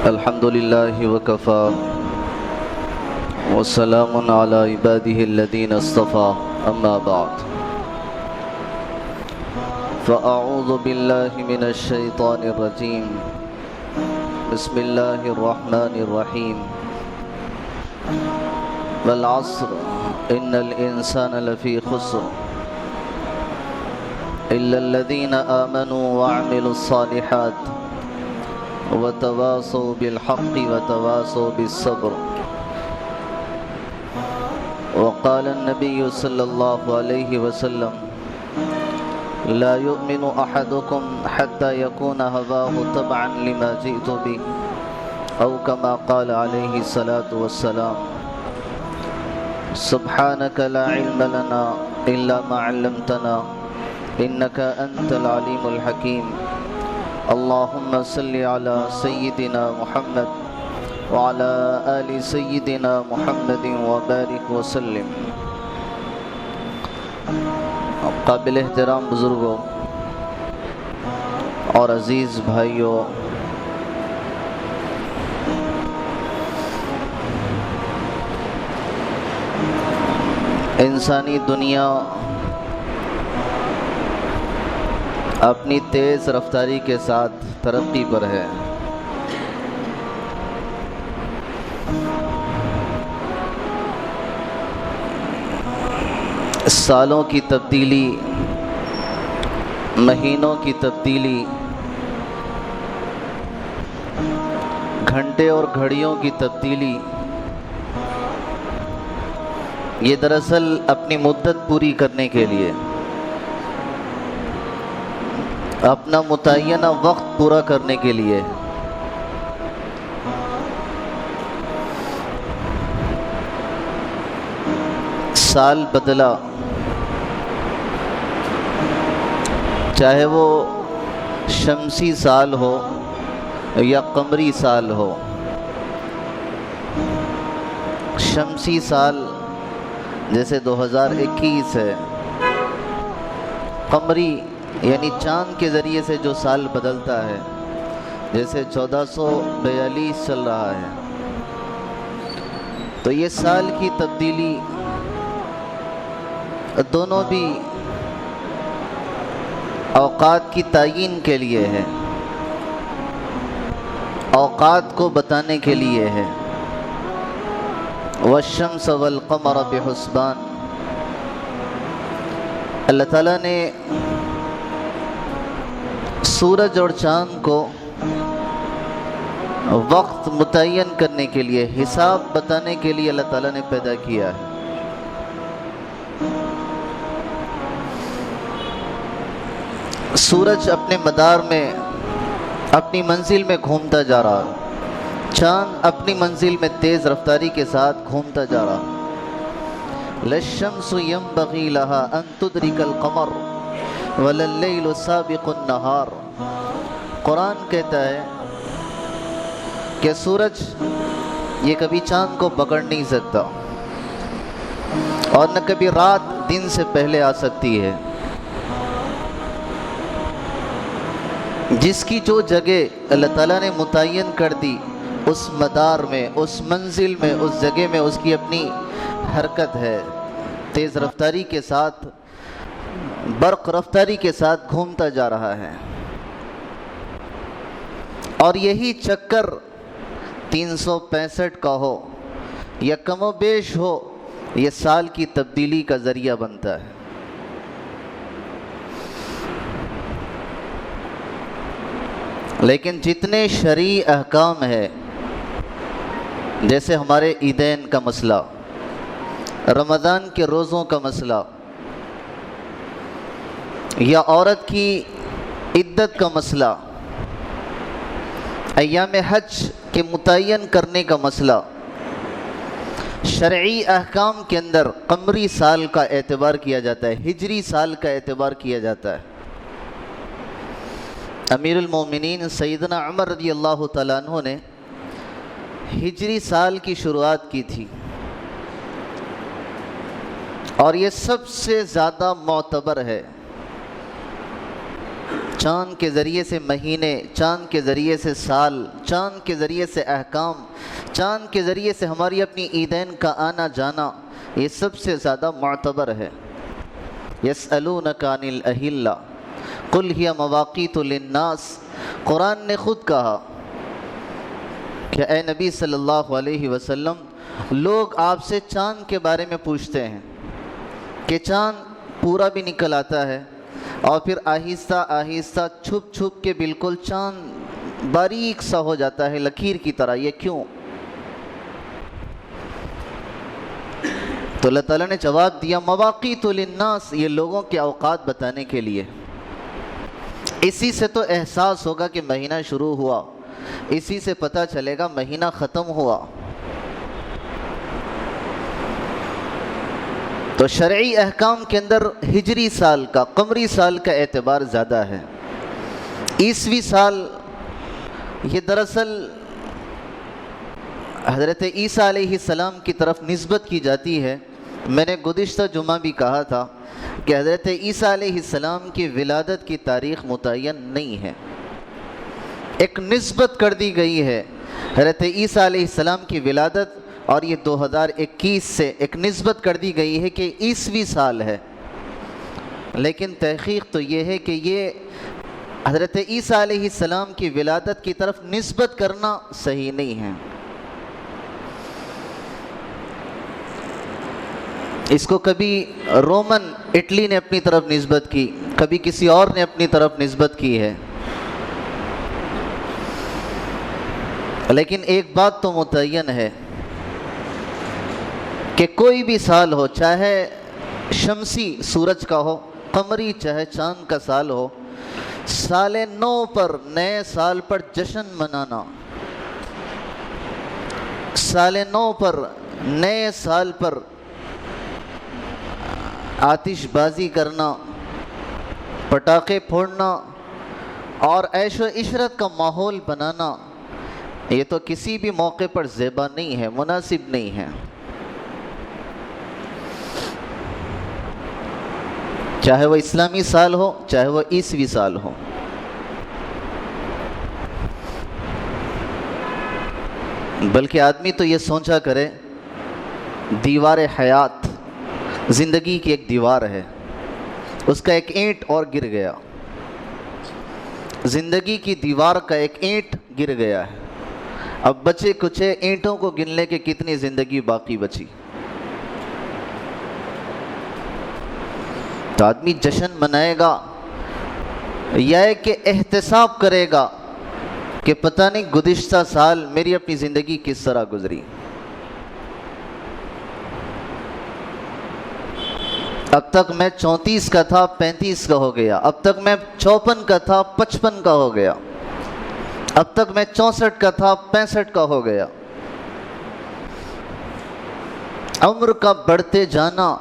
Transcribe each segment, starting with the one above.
الحمد لله وكفى وسلام على عباده الذين اصطفى أما بعد فأعوذ بالله من الشيطان الرجيم بسم الله الرحمن الرحيم والعصر إن الإنسان لفي خسر إلا الذين آمنوا وعملوا الصالحات وتواصوا بالحق وتواصوا بالصبر وقال النبي صلى الله عليه وسلم لا يؤمن أحدكم حتى يكون هواه تبعا لما جئت به أو كما قال عليه الصلاة والسلام سبحانك لا علم لنا إلا ما علمتنا إنك أنت العليم الحكيم اللهم صل على سيدنا محمد وعلى آل سيدنا محمد وبارك وسلم. قابل احترام بزرگوں اور عزیز بھائیوں، انسانی دنیا اپنی تیز رفتاری کے ساتھ ترقی پر ہے. سالوں کی تبدیلی، مہینوں کی تبدیلی، گھنٹے اور گھڑیوں کی تبدیلی، یہ دراصل اپنی مدت پوری کرنے کے لیے، اپنا متعینہ وقت پورا کرنے کے لیے سال بدلا، چاہے وہ شمسی سال ہو یا قمری سال ہو. شمسی سال جیسے 2021 ہے، قمری یعنی چاند کے ذریعے سے جو سال بدلتا ہے جیسے 1442 چل رہا ہے. تو یہ سال کی تبدیلی دونوں بھی اوقات کی تعیین کے لیے ہے، اوقات کو بتانے کے لیے ہے. والشمس والقمر بحسبان، اللہ تعالیٰ نے سورج اور چاند کو وقت متعین کرنے کے لیے، حساب بتانے کے لیے اللہ تعالیٰ نے پیدا کیا ہے. سورج اپنے مدار میں اپنی منزل میں گھومتا جا رہا، چاند اپنی منزل میں تیز رفتاری کے ساتھ گھومتا جا رہا. لَلشَّمْسُ يَنبَغِي لَهَا أَن تُدْرِكَ الْقَمَرَ وَلَلَّيْلُ سَابِقُ النَّهَارِ. قرآن کہتا ہے کہ سورج یہ کبھی چاند کو پکڑ نہیں سکتا اور نہ کبھی رات دن سے پہلے آ سکتی ہے. جس کی جو جگہ اللہ تعالیٰ نے متعین کر دی، اس مدار میں، اس منزل میں، اس جگہ میں اس کی اپنی حرکت ہے. تیز رفتاری کے ساتھ، برق رفتاری کے ساتھ گھومتا جا رہا ہے. اور یہی چکر 365 کا ہو یا کم و بیش ہو، یہ سال کی تبدیلی کا ذریعہ بنتا ہے. لیکن جتنے شرعی احکام ہے، جیسے ہمارے عیدین کا مسئلہ، رمضان کے روزوں کا مسئلہ، یا عورت کی عدت کا مسئلہ، ایام حج کے متعین کرنے کا مسئلہ، شرعی احکام کے اندر قمری سال کا اعتبار کیا جاتا ہے، ہجری سال کا اعتبار کیا جاتا ہے. امیر المومنین سیدنا عمر رضی اللہ تعالیٰ عنہ نے ہجری سال کی شروعات کی تھی، اور یہ سب سے زیادہ معتبر ہے. چاند کے ذریعے سے مہینے، چاند کے ذریعے سے سال، چاند کے ذریعے سے احکام، چاند کے ذریعے سے ہماری اپنی عیدین کا آنا جانا، یہ سب سے زیادہ معتبر ہے۔ یسألونک عن الأہلہ قل ہی مواقیت للناس، قرآن نے خود کہا کہ اے نبی صلی اللہ علیہ وسلم، لوگ آپ سے چاند کے بارے میں پوچھتے ہیں کہ چاند پورا بھی نکل آتا ہے اور پھر آہستہ آہستہ چھپ چھپ کے بالکل چاند باریک سا ہو جاتا ہے لکیر کی طرح، یہ کیوں؟ تو اللہ تعالیٰ نے جواب دیا مواقیت للناس، یہ لوگوں کے اوقات بتانے کے لیے۔ اسی سے تو احساس ہوگا کہ مہینہ شروع ہوا، اسی سے پتہ چلے گا مہینہ ختم ہوا۔ تو شرعی احکام کے اندر ہجری سال کا، قمری سال کا اعتبار زیادہ ہے۔ عیسوی سال یہ دراصل حضرت عیسیٰ علیہ السلام کی طرف نسبت کی جاتی ہے۔ میں نے گزشتہ جمعہ بھی کہا تھا کہ حضرت عیسیٰ علیہ السلام کی ولادت کی تاریخ متعین نہیں ہے، ایک نسبت کر دی گئی ہے حضرت عیسیٰ علیہ السلام کی ولادت، اور یہ 2021 سے ایک نسبت کر دی گئی ہے کہ عیسوی سال ہے، لیکن تحقیق تو یہ ہے کہ یہ حضرت عیسیٰ علیہ السلام کی ولادت کی طرف نسبت کرنا صحیح نہیں ہے۔ اس کو کبھی رومن اٹلی نے اپنی طرف نسبت کی، کبھی کسی اور نے اپنی طرف نسبت کی ہے، لیکن ایک بات تو متعین ہے کہ کوئی بھی سال ہو، چاہے شمسی سورج کا ہو، قمری چاہے چاند کا سال ہو، سال نو پر، نئے سال پر جشن منانا، سال نو پر، نئے سال پر آتش بازی کرنا، پٹاخے پھوڑنا اور عیش و عشرت کا ماحول بنانا، یہ تو کسی بھی موقع پر زیبا نہیں ہے، مناسب نہیں ہے۔ چاہے وہ اسلامی سال ہو، چاہے وہ عیسوی سال ہو۔ بلکہ آدمی تو یہ سوچا کرے، دیوار حیات زندگی کی ایک دیوار ہے، اس کا ایک اینٹ اور گر گیا، زندگی کی دیوار کا ایک اینٹ گر گیا ہے، اب بچے کچے اینٹوں کو گننے کے کتنی زندگی باقی بچی؟ تو آدمی جشن منائے گا یا کہ احتساب کرے گا کہ پتہ نہیں گزشتہ سال میری اپنی زندگی کس طرح گزری، اب تک میں 34 کا تھا 35 کا ہو گیا، اب تک میں 54 کا تھا 55 کا ہو گیا، اب تک میں 64 کا تھا 65 کا ہو گیا۔ عمر کا بڑھتے جانا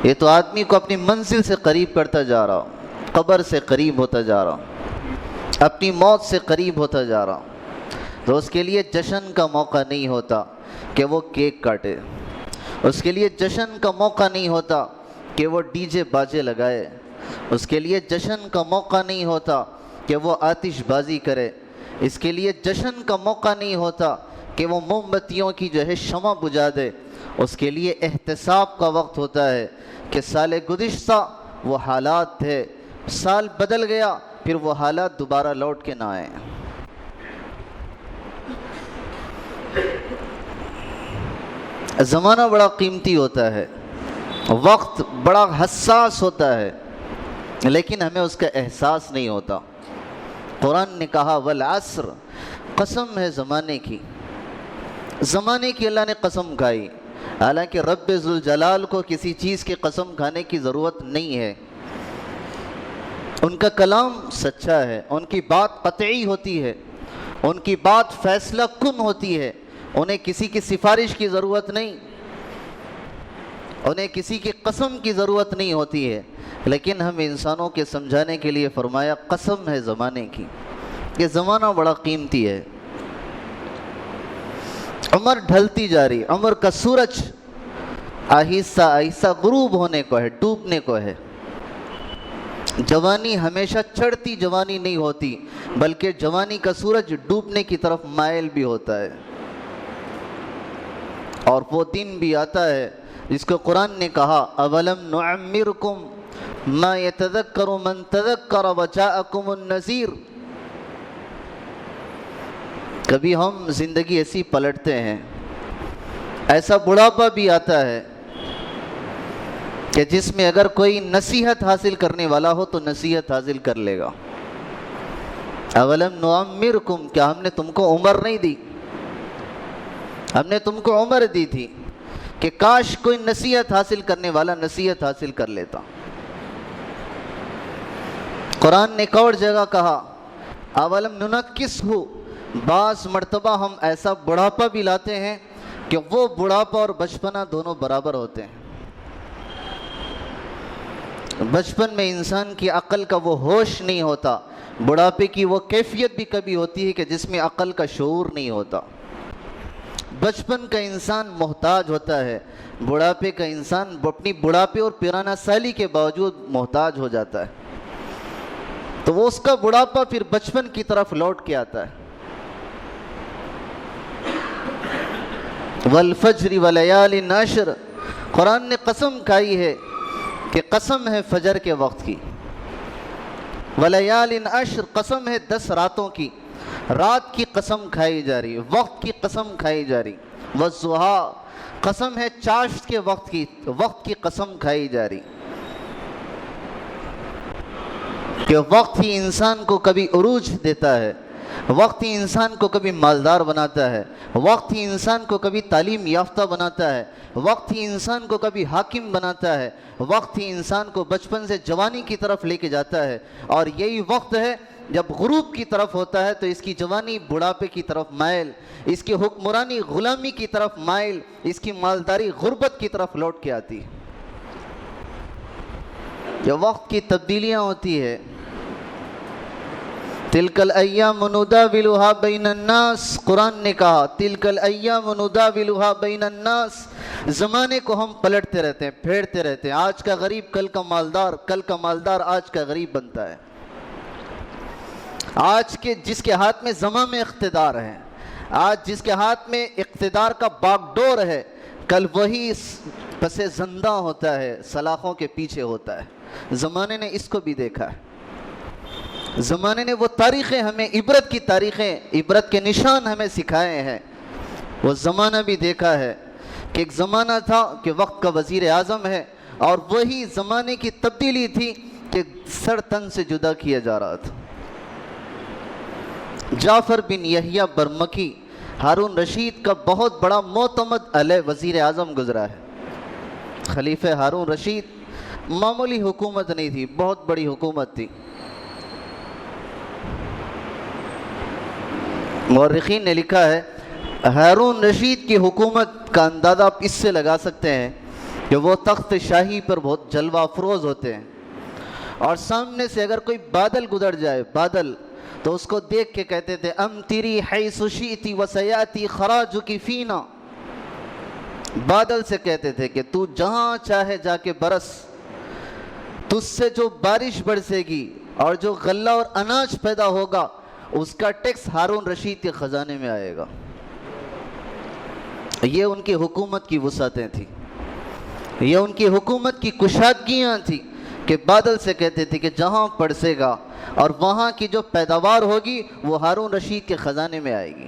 یہ تو آدمی کو اپنی منزل سے قریب کرتا جا رہا، قبر سے قریب ہوتا جا رہا، اپنی موت سے قریب ہوتا جا رہا، تو اس کے لیے جشن کا موقع نہیں ہوتا کہ وہ کیک کاٹے، اس کے لیے جشن کا موقع نہیں ہوتا کہ وہ ڈی جے باجے لگائے، اس کے لیے جشن کا موقع نہیں ہوتا کہ وہ آتش بازی کرے، اس کے لیے جشن کا موقع نہیں ہوتا کہ وہ موم بتیوں کی جو ہے شمع بجھا دے، اس کے لیے احتساب کا وقت ہوتا ہے کہ سال گزشتہ وہ حالات تھے، سال بدل گیا، پھر وہ حالات دوبارہ لوٹ کے نہ آئیں۔ زمانہ بڑا قیمتی ہوتا ہے، وقت بڑا حساس ہوتا ہے، لیکن ہمیں اس کا احساس نہیں ہوتا۔ قرآن نے کہا والعصر، قسم ہے زمانے کی، زمانے کی اللہ نے قسم کھائی، حالانکہ رب ذوالجلال کو کسی چیز کی قسم کھانے کی ضرورت نہیں ہے، ان کا کلام سچا ہے، ان کی بات قطعی ہوتی ہے، ان کی بات فیصلہ کن ہوتی ہے، انہیں کسی کی سفارش کی ضرورت نہیں، انہیں کسی کی قسم کی ضرورت نہیں ہوتی ہے، لیکن ہم انسانوں کے سمجھانے کے لیے فرمایا قسم ہے زمانے کی، یہ زمانہ بڑا قیمتی ہے۔ عمر ڈھلتی جا رہی، عمر کا سورج آہستہ آہستہ غروب ہونے کو ہے، ڈوبنے کو ہے، جوانی ہمیشہ چڑھتی جوانی نہیں ہوتی، بلکہ جوانی کا سورج ڈوبنے کی طرف مائل بھی ہوتا ہے، اور وہ دن بھی آتا ہے جس کو قرآن نے کہا اولم نعمرکم ما یتذکر من تذکر وجاءکم النذیر۔ کبھی ہم زندگی ایسی پلٹتے ہیں، ایسا بڑھاپا بھی آتا ہے کہ جس میں اگر کوئی نصیحت حاصل کرنے والا ہو تو نصیحت حاصل کر لے گا۔ اولم نعمرکم، کیا ہم نے تم کو عمر نہیں دی؟ ہم نے تم کو عمر دی تھی کہ کاش کوئی نصیحت حاصل کرنے والا نصیحت حاصل کر لیتا۔ قرآن نے ایک اور جگہ کہا اولم ننکسہ، بعض مرتبہ ہم ایسا بڑھاپا بھی لاتے ہیں کہ وہ بڑھاپا اور بچپنا دونوں برابر ہوتے ہیں۔ بچپن میں انسان کی عقل کا وہ ہوش نہیں ہوتا، بڑھاپے کی وہ کیفیت بھی کبھی ہوتی ہے کہ جس میں عقل کا شعور نہیں ہوتا۔ بچپن کا انسان محتاج ہوتا ہے، بڑھاپے کا انسان اپنی بڑھاپے اور پیرانہ سالی کے باوجود محتاج ہو جاتا ہے، تو وہ اس کا بڑھاپا پھر بچپن کی طرف لوٹ کے آتا ہے۔ والفجر ولیال عشر، قرآن نے قسم کھائی ہے کہ قسم ہے فجر کے وقت کی، ولیال عشر، قسم ہے 10 راتوں کی، رات کی قسم کھائی جا رہی، وقت کی قسم کھائی جا رہی، والضحیٰ، قسم ہے چاشت کے وقت کی قسم کھائی جا رہی، کہ وقت ہی انسان کو کبھی عروج دیتا ہے، وقت ہی انسان کو کبھی مالدار بناتا ہے، وقت ہی انسان کو کبھی تعلیم یافتہ بناتا ہے، وقت ہی انسان کو کبھی حاکم بناتا ہے، وقت ہی انسان کو بچپن سے جوانی کی طرف لے کے جاتا ہے، اور یہی وقت ہے جب غروب کی طرف ہوتا ہے تو اس کی جوانی بڑھاپے کی طرف مائل، اس کی حکمرانی غلامی کی طرف مائل، اس کی مالداری غربت کی طرف لوٹ کے آتی ہے۔ یہ وقت کی تبدیلیاں ہوتی ہے۔ تلک الایام نداولها بین الناس، قرآن نے کہا تلک الایام نداولها بین الناس، زمانے کو ہم پلٹتے رہتے ہیں، پھیرتے رہتے ہیں، آج کا غریب کل کا مالدار، کل کا مالدار آج کا غریب بنتا ہے۔ آج کے جس کے ہاتھ میں زماں میں اقتدار ہے، آج جس کے ہاتھ میں اقتدار کا باغ ڈور ہے، کل وہی پس زندہ ہوتا ہے، سلاخوں کے پیچھے ہوتا ہے۔ زمانے نے اس کو بھی دیکھا ہے، زمانے نے وہ تاریخیں ہمیں، عبرت کی تاریخیں، عبرت کے نشان ہمیں سکھائے ہیں۔ وہ زمانہ بھی دیکھا ہے کہ ایک زمانہ تھا کہ وقت کا وزیر اعظم ہے، اور وہی زمانے کی تبدیلی تھی کہ سر تن سے جدا کیا جا رہا تھا۔ جعفر بن یحییٰ برمکی، ہارون رشید کا بہت بڑا معتمد علیہ وزیر اعظم گزرا ہے۔ خلیفہ ہارون رشید معمولی حکومت نہیں تھی، بہت بڑی حکومت تھی۔ مورخین نے لکھا ہے ہارون رشید کی حکومت کا اندازہ آپ اس سے لگا سکتے ہیں کہ وہ تخت شاہی پر بہت جلوہ افروز ہوتے ہیں، اور سامنے سے اگر کوئی بادل گزر جائے، بادل، تو اس کو دیکھ کے کہتے تھے امطری حیث شئتی وسیاتی خراجک فینا، بادل سے کہتے تھے کہ تو جہاں چاہے جا کے برس، تجھ سے جو بارش برسے گی اور جو غلہ اور اناج پیدا ہوگا اس کا ٹیکس ہارون رشید کے خزانے میں آئے گا۔ یہ ان کی حکومت کی وسعتیں تھیں، یہ ان کی حکومت کی کشادگیاں تھیں کہ بادل سے کہتے تھے کہ جہاں برسے گا اور وہاں کی جو پیداوار ہوگی وہ ہارون رشید کے خزانے میں آئے گی۔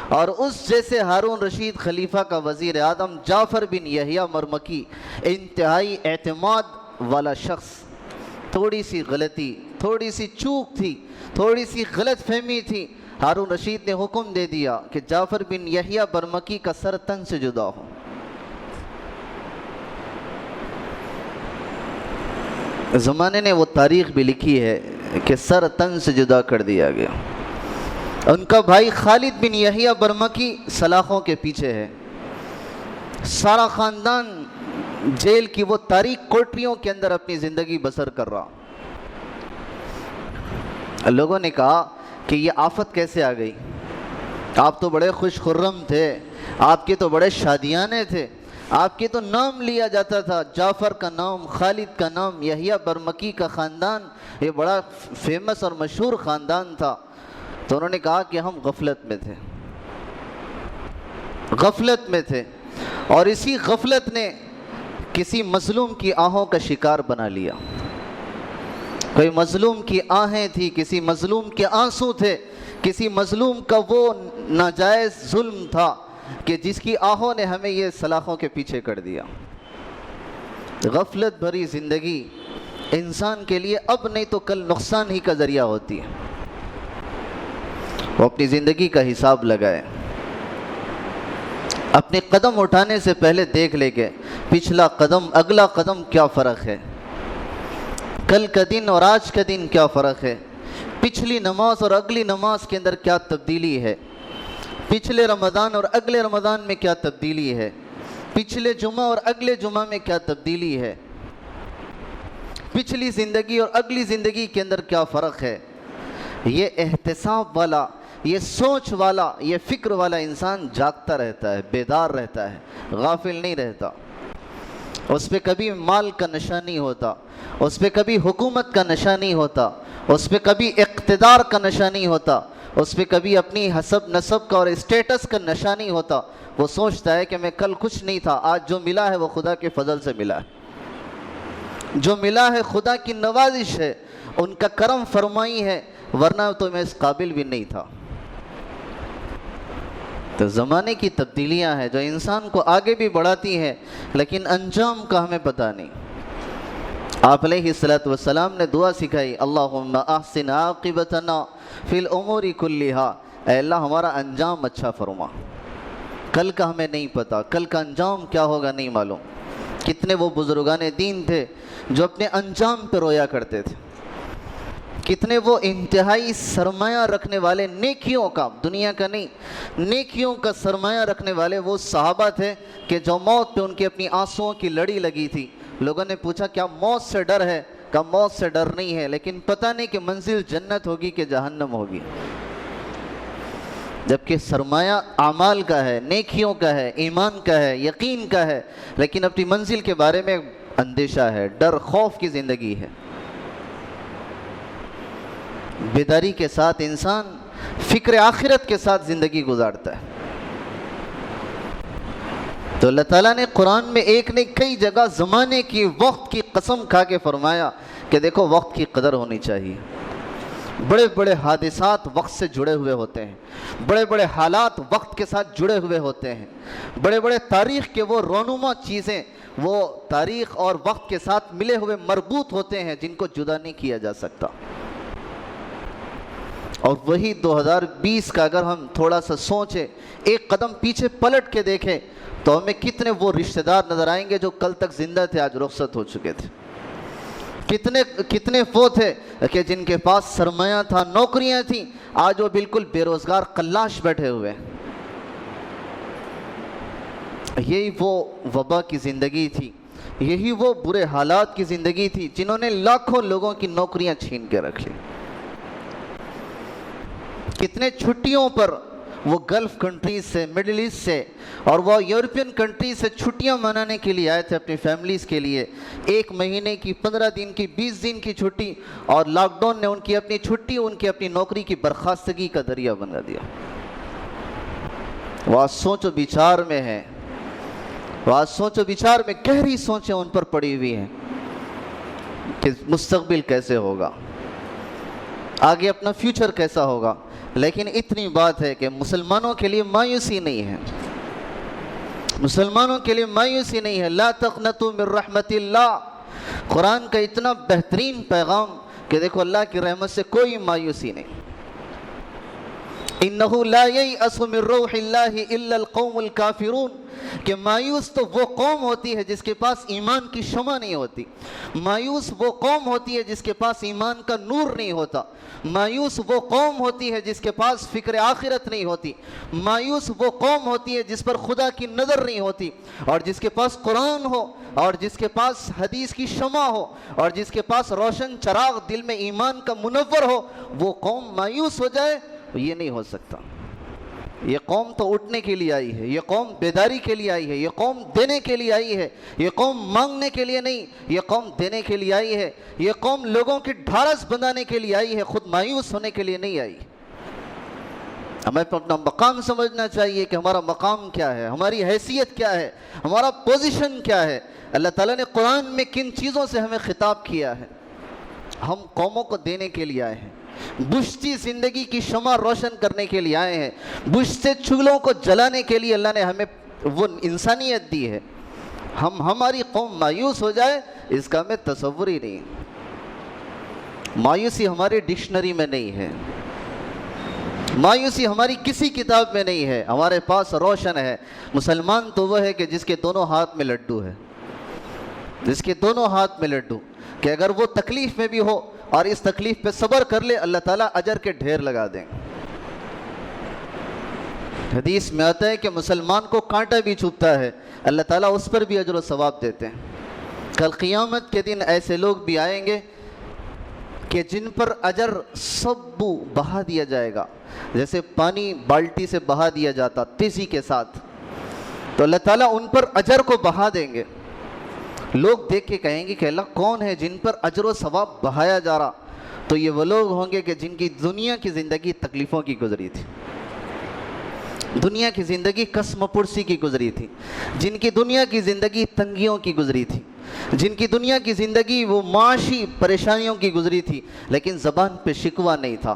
اور اس جیسے ہارون رشید خلیفہ کا وزیر اعظم جعفر بن یحییٰ برمکی، انتہائی اعتماد والا شخص، تھوڑی سی غلطی، تھوڑی سی چوک تھی، تھوڑی سی غلط فہمی تھی، ہارون رشید نے حکم دے دیا کہ جعفر بن یحییٰ برمکی کا سر تن سے جدا ہو۔ زمانے نے وہ تاریخ بھی لکھی ہے کہ سر تن سے جدا کر دیا گیا۔ ان کا بھائی خالد بن یحییٰ برمکی سلاخوں کے پیچھے ہے، سارا خاندان جیل کی وہ تاریک کوٹریوں کے اندر اپنی زندگی بسر کر رہا۔ لوگوں نے کہا کہ یہ آفت کیسے آ گئی؟ آپ تو بڑے خوش خرم تھے، آپ کے تو بڑے شادیانے تھے، آپ کے تو نام لیا جاتا تھا، جعفر کا نام، خالد کا نام، یحییٰ برمکی کا خاندان، یہ بڑا فیمس اور مشہور خاندان تھا۔ تو انہوں نے کہا کہ ہم غفلت میں تھے، غفلت میں تھے، اور اسی غفلت نے کسی مظلوم کی آہوں کا شکار بنا لیا۔ کوئی مظلوم کی آہیں تھی، کسی مظلوم کے آنسو تھے، کسی مظلوم کا وہ ناجائز ظلم تھا کہ جس کی آہوں نے ہمیں یہ سلاخوں کے پیچھے کر دیا۔ غفلت بھری زندگی انسان کے لیے اب نہیں تو کل نقصان ہی کا ذریعہ ہوتی ہے۔ وہ اپنی زندگی کا حساب لگائے، اپنے قدم اٹھانے سے پہلے دیکھ لے کہ پچھلا قدم اگلا قدم کیا فرق ہے، کل کا دن اور آج کا دن کیا فرق ہے، پچھلی نماز اور اگلی نماز کے اندر کیا تبدیلی ہے، پچھلے رمضان اور اگلے رمضان میں کیا تبدیلی ہے، پچھلے جمعہ اور اگلے جمعہ میں کیا تبدیلی ہے، پچھلی زندگی اور اگلی زندگی کے اندر کیا فرق ہے۔ یہ احتساب والا، یہ سوچ والا، یہ فکر والا انسان جاگتا رہتا ہے، بیدار رہتا ہے، غافل نہیں رہتا۔ اس پہ کبھی مال کا نشہ نہیں ہوتا، اس پہ کبھی حکومت کا نشہ نہیں ہوتا، اس پہ کبھی اقتدار کا نشہ نہیں ہوتا، اس پہ کبھی اپنی حسب نسب کا اور اسٹیٹس کا نشہ نہیں ہوتا۔ وہ سوچتا ہے کہ میں کل کچھ نہیں تھا، آج جو ملا ہے وہ خدا کے فضل سے ملا ہے، جو ملا ہے خدا کی نوازش ہے، ان کا کرم فرمائی ہے، ورنہ تو میں اس قابل بھی نہیں تھا۔ تو زمانے کی تبدیلیاں ہیں جو انسان کو آگے بھی بڑھاتی ہیں، لیکن انجام کا ہمیں پتہ نہیں۔ آپ علیہ السلام نے دعا سکھائی، اللہم احسن عاقبتنا فی الامور کلہا، اے اللہ ہمارا انجام اچھا فرما۔ کل کا ہمیں نہیں پتہ، کل کا انجام کیا ہوگا نہیں معلوم۔ کتنے وہ بزرگان دین تھے جو اپنے انجام پہ رویا کرتے تھے، کتنے وہ انتہائی سرمایہ رکھنے والے نیکیوں کا، دنیا کا نہیں، نیکیوں کا سرمایہ رکھنے والے وہ صحابہ تھے کہ جو موت پہ ان کی اپنی آنسوؤں کی لڑی لگی تھی۔ لوگوں نے پوچھا کیا موت سے ڈر ہے؟ کہا موت سے ڈر نہیں ہے، لیکن پتہ نہیں کہ منزل جنت ہوگی کہ جہنم ہوگی۔ جبکہ سرمایہ اعمال کا ہے، نیکیوں کا ہے، ایمان کا ہے، یقین کا ہے، لیکن اپنی منزل کے بارے میں اندیشہ ہے، ڈر خوف کی زندگی ہے۔ بیداری کے ساتھ انسان فکر آخرت کے ساتھ زندگی گزارتا ہے۔ تو اللہ تعالیٰ نے قرآن میں ایک نہیں کئی جگہ زمانے کی، وقت کی قسم کھا کے فرمایا کہ دیکھو وقت کی قدر ہونی چاہیے۔ بڑے بڑے حادثات وقت سے جڑے ہوئے ہوتے ہیں، بڑے بڑے حالات وقت کے ساتھ جڑے ہوئے ہوتے ہیں، بڑے بڑے تاریخ کے وہ رونما چیزیں وہ تاریخ اور وقت کے ساتھ ملے ہوئے مربوط ہوتے ہیں جن کو جدا نہیں کیا جا سکتا۔ اور وہی 2020 کا اگر ہم تھوڑا سا سوچیں، ایک قدم پیچھے پلٹ کے دیکھیں تو ہمیں کتنے وہ رشتہ دار نظر آئیں گے جو کل تک زندہ تھے، آج رخصت ہو چکے تھے۔ کتنے وہ تھے کہ جن کے پاس سرمایہ تھا، نوکریاں تھیں، آج وہ بالکل بے روزگار قلاش بیٹھے ہوئے۔ یہی وہ وبا کی زندگی تھی، یہی وہ برے حالات کی زندگی تھی جنہوں نے لاکھوں لوگوں کی نوکریاں چھین کے رکھ لی۔ کتنے چھٹیوں پر وہ گلف کنٹریز سے، مڈل ایسٹ سے اور وہ یورپین کنٹریز سے چھٹیاں منانے کے لیے آئے تھے اپنی فیملیز کے لیے، 1 مہینے کی، 15 دن کی، 20 دن کی چھٹی، اور لاک ڈاؤن نے ان کی اپنی چھٹی، ان کی اپنی نوکری کی برخاستگی کا ذریعہ بنا دیا۔ وہ آج سوچ و بچار میں ہے، وہ آج سوچ و بچار میں گہری سوچیں ان پر پڑی ہوئی ہیں کہ مستقبل کیسے ہوگا، آگے اپنا فیوچر کیسا ہوگا۔ لیکن اتنی بات ہے کہ مسلمانوں کے لیے مایوسی نہیں ہے، مسلمانوں کے لیے مایوسی نہیں ہے۔ لا تقنطوا من رحمت اللہ، قرآن کا اتنا بہترین پیغام کہ دیکھو اللہ کی رحمت سے کوئی مایوسی نہیں۔ انہ لا ییأس من روح اللہ الا القوم الکافرون، کہ مایوس تو وہ قوم ہوتی ہے جس کے پاس ایمان کی شمع نہیں ہوتی، مایوس وہ قوم ہوتی ہے جس کے پاس ایمان کا نور نہیں ہوتا، مایوس وہ قوم ہوتی ہے جس کے پاس فکر آخرت نہیں ہوتی، مایوس وہ قوم ہوتی ہے جس پر خدا کی نظر نہیں ہوتی، اور جس کے پاس قرآن ہو، اور جس کے پاس حدیث کی شمع ہو، اور جس کے پاس روشن چراغ دل میں ایمان کا منور ہو، وہ قوم مایوس ہو جائے، یہ نہیں ہو سکتا۔ یہ قوم تو اٹھنے کے لیے آئی ہے، یہ قوم بیداری کے لیے آئی ہے، یہ قوم دینے کے لیے آئی ہے، یہ قوم مانگنے کے لیے نہیں، یہ قوم دینے کے لیے آئی ہے، یہ قوم لوگوں کی ڈھارس بندھانے کے لیے آئی ہے، خود مایوس ہونے کے لیے نہیں آئی۔ ہمیں اپنا مقام سمجھنا چاہیے کہ ہمارا مقام کیا ہے، ہماری حیثیت کیا ہے، ہمارا پوزیشن کیا ہے، اللہ تعالیٰ نے قرآن میں کن چیزوں سے ہمیں خطاب کیا ہے۔ ہم قوموں کو دینے کے لیے آئے ہیں، بجھتی زندگی کی شمع روشن کرنے کے لیے آئے ہیں، بجھتے چولہوں کو جلانے کے لیے اللہ نے ہمیں وہ انسانیت دی ہے۔ ہماری قوم مایوس ہو جائے اس کا ہمیں تصور ہی نہیں۔ مایوسی ہماری ڈکشنری میں نہیں ہے، مایوسی ہماری کسی کتاب میں نہیں ہے، ہمارے پاس روشن ہے۔ مسلمان تو وہ ہے کہ جس کے دونوں ہاتھ میں لڈو ہے، جس کے دونوں ہاتھ میں لڈو، کہ اگر وہ تکلیف میں بھی ہو اور اس تکلیف پہ صبر کر لے، اللہ تعالیٰ اجر کے ڈھیر لگا دیں۔ حدیث میں آتا ہے کہ مسلمان کو کانٹا بھی چبھتا ہے، اللہ تعالیٰ اس پر بھی اجر و ثواب دیتے ہیں۔ کل قیامت کے دن ایسے لوگ بھی آئیں گے کہ جن پر اجر سب بہا دیا جائے گا، جیسے پانی بالٹی سے بہا دیا جاتا تیزی کے ساتھ، تو اللہ تعالیٰ ان پر اجر کو بہا دیں گے۔ لوگ دیکھ کے کہیں گے کہ اللہ کون ہے جن پر اجر و ثواب بہایا جا رہا؟ تو یہ وہ لوگ ہوں گے کہ جن کی دنیا کی زندگی تکلیفوں کی گزری تھی، دنیا کی زندگی قسم پرسی کی گزری تھی، جن کی دنیا کی زندگی تنگیوں کی گزری تھی، جن کی دنیا کی زندگی وہ معاشی پریشانیوں کی گزری تھی، لیکن زبان پہ شکوہ نہیں تھا،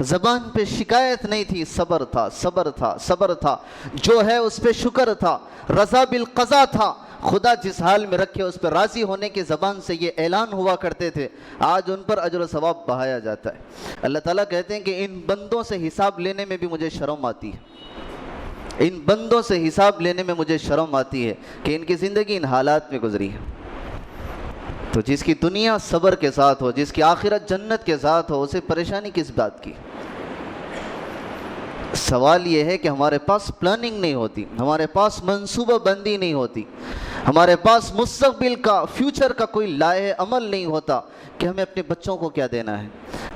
زبان پہ شکایت نہیں تھی، صبر تھا، صبر تھا، صبر تھا، جو ہے اس پہ شکر تھا، رضا بالقضا تھا، خدا جس حال میں رکھے اس پہ راضی ہونے کی زبان سے یہ اعلان ہوا کرتے تھے۔ آج ان پر اجر و ثواب بہایا جاتا ہے۔ اللہ تعالیٰ کہتے ہیں کہ ان بندوں سے حساب لینے میں بھی مجھے شرم آتی ہے، ان بندوں سے حساب لینے میں مجھے شرم آتی ہے کہ ان کی زندگی ان حالات میں گزری ہے۔ تو جس کی دنیا صبر کے ساتھ ہو، جس کی آخرت جنت کے ساتھ ہو، اسے پریشانی کس بات کی؟ سوال یہ ہے کہ ہمارے پاس پلاننگ نہیں ہوتی، ہمارے پاس منصوبہ بندی نہیں ہوتی، ہمارے پاس مستقبل کا، فیوچر کا کوئی لائحہ عمل نہیں ہوتا کہ ہمیں اپنے بچوں کو کیا دینا ہے،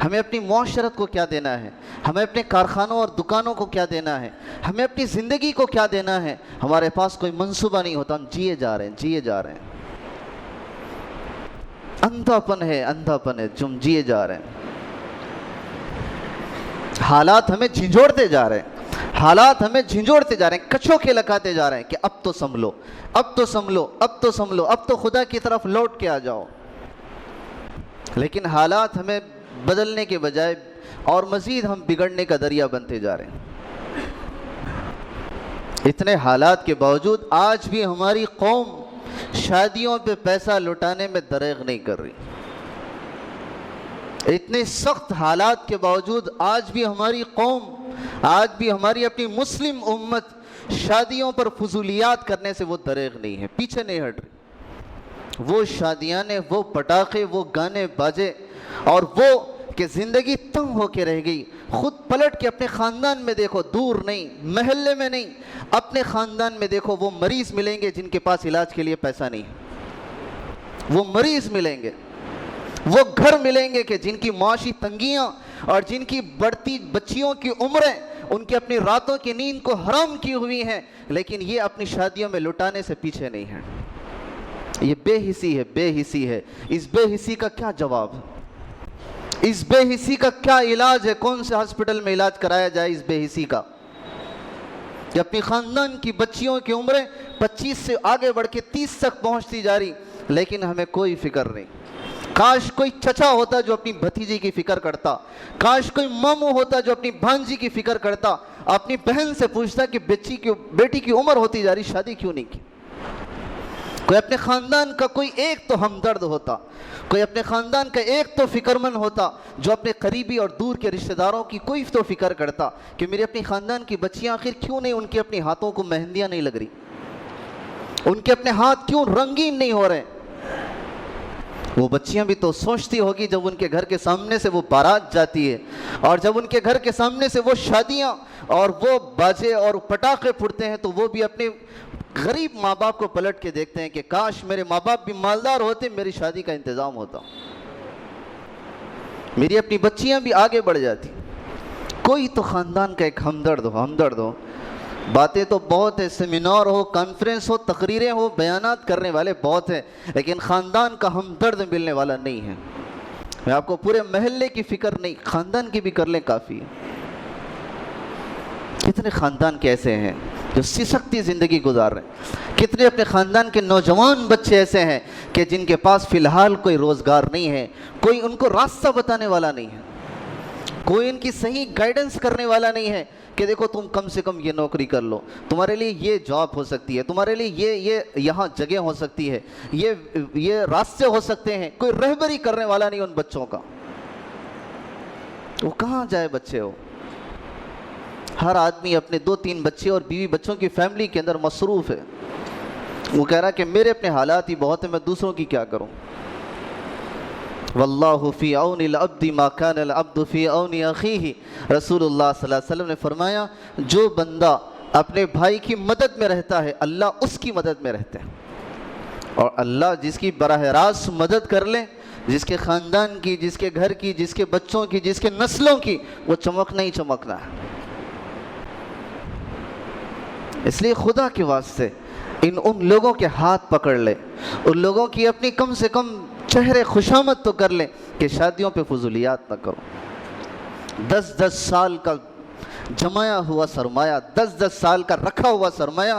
ہمیں اپنی معاشرت کو کیا دینا ہے، ہمیں اپنے کارخانوں اور دکانوں کو کیا دینا ہے، ہمیں اپنی زندگی کو کیا دینا ہے۔ ہمارے پاس کوئی منصوبہ نہیں ہوتا، ہم جیے جا رہے ہیں، جیے جا رہے ہیں۔ اندھا پن ہے، اندھا پن ہے، جو ہم جیے جا رہے ہیں۔ حالات ہمیں جھنجھوڑتے جا رہے ہیں، حالات ہمیں جھنجھوڑتے جا رہے ہیں، کچھوں کے لگاتے جا رہے ہیں کہ اب تو سنبھلو، اب تو سنبھلو، اب تو سنبھلو، اب تو خدا کی طرف لوٹ کے آ جاؤ۔ لیکن حالات ہمیں بدلنے کے بجائے اور مزید ہم بگڑنے کا ذریعہ بنتے جا رہے ہیں۔ اتنے حالات کے باوجود آج بھی ہماری قوم شادیوں پہ پیسہ لٹانے میں دریغ نہیں کر رہی۔ اتنے سخت حالات کے باوجود آج بھی ہماری قوم، آج بھی ہماری اپنی مسلم امت شادیوں پر فضولیات کرنے سے وہ دریغ نہیں ہے، پیچھے نہیں ہٹ رہی۔ وہ شادیاں، وہ پٹاخے، وہ گانے باجے، اور وہ کہ زندگی تنگ ہو کے رہ گئی۔ خود پلٹ کے اپنے خاندان میں دیکھو، دور نہیں، محلے میں نہیں، اپنے خاندان میں دیکھو، وہ مریض ملیں گے جن کے پاس علاج کے لیے پیسہ نہیں ہے، وہ مریض ملیں گے، وہ گھر ملیں گے کہ جن کی معاشی تنگیاں اور جن کی بڑھتی بچیوں کی عمریں ان کی اپنی راتوں کی نیند کو حرام کی ہوئی ہیں، لیکن یہ اپنی شادیوں میں لٹانے سے پیچھے نہیں ہیں۔ یہ بے حسی ہے، بے حسی ہے۔ اس بے حسی کا کیا جواب ہے؟ اس بے حسی کا کیا علاج ہے؟ کون سے ہاسپٹل میں علاج کرایا جائے اس بے حسی کا کہ اپنی خاندان کی بچیوں کی عمریں 25 سے آگے بڑھ کے 30 تک پہنچتی جا رہی، لیکن ہمیں کوئی فکر نہیں۔ کاش کوئی چچا ہوتا جو اپنی بھتیجی کی فکر کرتا، کاش کوئی ماموں ہوتا جو اپنی بھانجی کی فکر کرتا، اپنی بہن سے پوچھتا کہ بیٹی کی عمر ہوتی جا رہی، شادی کیوں نہیں کی۔ کوئی اپنے خاندان کا کوئی ایک تو ہمدرد ہوتا، کوئی اپنے خاندان کا ایک تو فکر مند ہوتا جو اپنے قریبی اور دور کے رشتہ داروں کی کوئی تو فکر کرتا کہ میرے اپنی خاندان کی بچیاں آخر کیوں نہیں، ان کے اپنے ہاتھوں کو مہندیاں نہیں لگ رہی، ان کے اپنے ہاتھ کیوں رنگین نہیں ہو رہے۔ وہ بچیاں بھی تو سوچتی ہوگی جب ان کے گھر کے سامنے سے وہ بارات جاتی ہے اور جب ان کے گھر کے سامنے سے وہ شادیاں اور وہ باجے اور پٹاخے پھوٹتے ہیں، تو وہ بھی اپنے غریب ماں باپ کو پلٹ کے دیکھتے ہیں کہ کاش میرے ماں باپ بھی مالدار ہوتے، میری شادی کا انتظام ہوتا، میری اپنی بچیاں بھی آگے بڑھ جاتی۔ کوئی تو خاندان کا ایک ہمدرد ہو. باتیں تو بہت ہیں، سیمینار ہو، کانفرنس ہو، تقریریں ہو، بیانات کرنے والے بہت ہیں، لیکن خاندان کا ہمدرد ملنے والا نہیں ہے. میں آپ کو پورے محلے کی فکر نہیں، خاندان کی بھی کر لیں کافی ہے. کتنے خاندان کے ایسے ہیں جو سسکتی زندگی گزار رہے ہیں؟ کتنے اپنے خاندان کے نوجوان بچے ایسے ہیں کہ جن کے پاس فی الحال کوئی روزگار نہیں ہے، کوئی ان کو راستہ بتانے والا نہیں ہے، کوئی ان کی صحیح گائیڈنس کرنے والا نہیں ہے کہ دیکھو تم کم سے کم یہ نوکری کر لو، تمہارے لیے یہ جاب ہو سکتی ہے، تمہارے لیے یہ یہاں جگہ ہو سکتی ہے، یہ راستے ہو سکتے ہیں. کوئی رہبری کرنے والا نہیں ان بچوں کا. وہ کہاں جائے بچے ہو؟ ہر آدمی اپنے 2-3 بچے اور بیوی بچوں کی فیملی کے اندر مصروف ہے. وہ کہہ رہا کہ میرے اپنے حالات ہی بہت ہیں، میں دوسروں کی کیا کروں. واللہ فی عون العبد ما کان العبد فی عون اخیہ. رسول اللہ صلی اللہ علیہ وسلم نے فرمایا جو بندہ اپنے بھائی کی مدد میں رہتا ہے اللہ اس کی مدد میں رہتے ہیں. اور اللہ جس کی براہ راست مدد کر لے، جس کے خاندان کی، جس کے گھر کی، جس کے بچوں کی، جس کے نسلوں کی، وہ چمکنا ہی چمکنا ہے. اس لیے خدا کے واسطے ان لوگوں کے ہاتھ پکڑ لے، ان لوگوں کی اپنی کم سے کم چہرے خوشامد تو کر لیں کہ شادیوں پہ فضولیات نہ کرو. 10 سال کا جمایا ہوا سرمایہ، 10 سال کا رکھا ہوا سرمایہ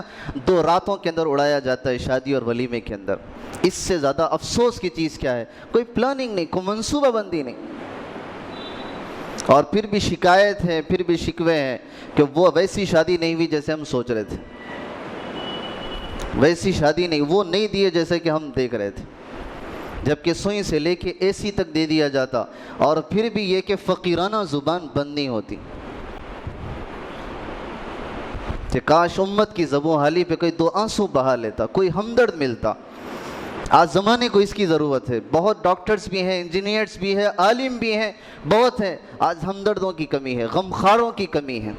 2 راتوں کے اندر اڑایا جاتا ہے شادی اور ولیمے کے اندر. اس سے زیادہ افسوس کی چیز کیا ہے؟ کوئی پلاننگ نہیں، کوئی منصوبہ بندی نہیں. اور پھر بھی شکایت ہے، پھر بھی شکوے ہیں کہ وہ ویسی شادی نہیں ہوئی جیسے ہم سوچ رہے تھے، ویسی شادی نہیں، وہ نہیں دیے جیسے کہ ہم دیکھ رہے تھے. جبکہ سوئی سے لے کے اے سی تک دے دیا جاتا، اور پھر بھی یہ کہ فقیرانہ زبان بند نہیں ہوتی کہ کاش امت کی زبوں حالی پہ کوئی 2 آنسو بہا لیتا، کوئی ہمدرد ملتا. آج زمانے کو اس کی ضرورت ہے. بہت ڈاکٹرز بھی ہیں، انجینئرز بھی ہیں، عالم بھی ہیں، بہت ہیں. آج ہمدردوں کی کمی ہے، غمخاروں کی کمی ہے.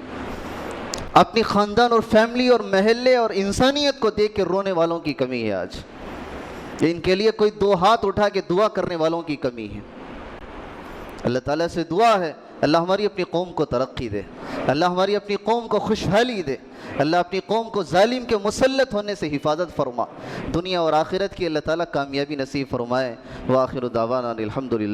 اپنی خاندان اور فیملی اور محلے اور انسانیت کو دیکھ کے رونے والوں کی کمی ہے. آج ان کے لیے کوئی 2 ہاتھ اٹھا کے دعا کرنے والوں کی کمی ہے. اللہ تعالیٰ سے دعا ہے اللہ ہماری اپنی قوم کو ترقی دے، اللہ ہماری اپنی قوم کو خوشحالی دے، اللہ اپنی قوم کو ظالم کے مسلط ہونے سے حفاظت فرما، دنیا اور آخرت کی اللہ تعالیٰ کامیابی نصیب فرمائے. وآخر دعوانا الحمدللہ.